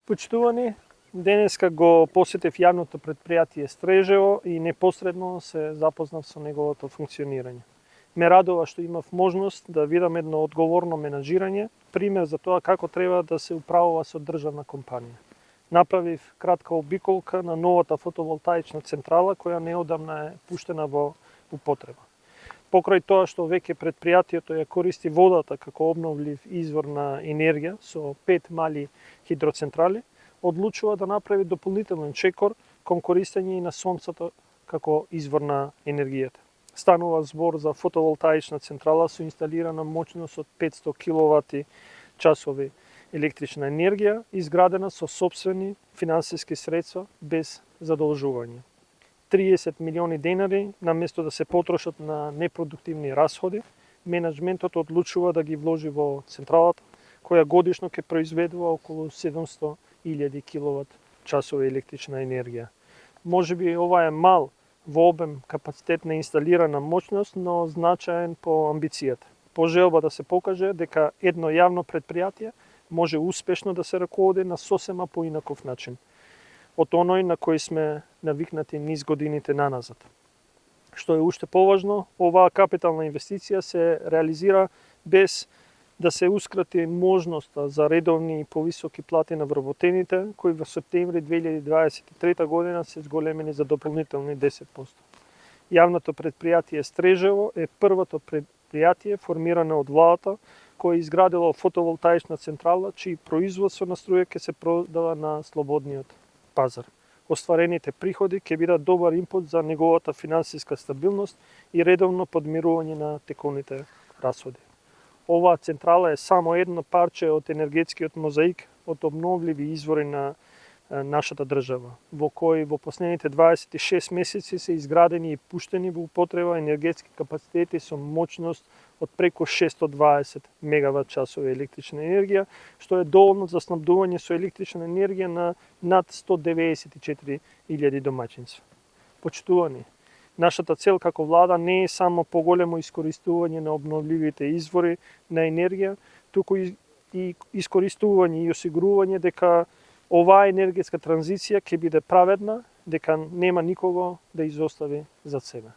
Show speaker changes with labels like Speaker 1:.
Speaker 1: Почитувани, денеска го посетив јавното предпријатие Стрежево и непосредно се запознав со неговото функционирање. Ме радува што имав можност да видам едно одговорно менаџирање, пример за тоа како треба да се управува со државна компанија. Направив кратка обиколка на новата фотоволтаична централа која неодамна е пуштена во употреба. Покрај тоа што веќе предпријатието ја користи водата како обновлив извор на енергија со 5 мали хидроцентрали, одлучува да направи дополнителен чекор кон користење и на сонцето како извор на енергијата. Станува збор за фотоволтаична централа со инсталирана моќност од 500 киловати часови електрична енергија, изградена со сопствени финансиски средства без задолжување. 30 милиони денари, наместо да се потрошат на непродуктивни расходи, менеджментот одлучува да ги вложи во централата, која годишно ќе произведува околу 700.000 киловат часови електрична енергија. Можеби ова е мал во обем капацитет на инсталирана моќност, но значаен по амбицијата. По желба да се покаже дека едно јавно предпријатие може успешно да се раководи на сосема поинаков начин од оној на кој сме навикнати низ годините наназад. Што е уште поважно, оваа капитална инвестиција се реализира без да се ускрати можноста за редовни и повисоки плати на вработените, кои во септември 2023 година се зголемени за дополнителни 10%. Јавното предпријатие Стрежево е првото предпријатие формирано од владата кој изградило фотоволтаична централа, чии производство на струја ќе се продава на слободниот пазар. Остварените приходи ќе бидат добар импут за неговата финансиска стабилност и редовно подмирување на теконите расходи. Оваа централа е само едно парче од енергетскиот мозаик од обновливи извори на нашата држава, во кој во последните 26 месеци се изградени и пуштени во употреба енергетски капацитети со моќност од преку 620 мегават часови електрична енергија, што е доволно за снабдување со електрична енергија на над 194.000 домаќинства. Почитувани, нашата цел како влада не е само поголемо искористување на обновливите извори на енергија, туку и искористување и осигурување дека оваа енергетска транзиција ќе биде праведна, дека нема никого да изостави зад себе.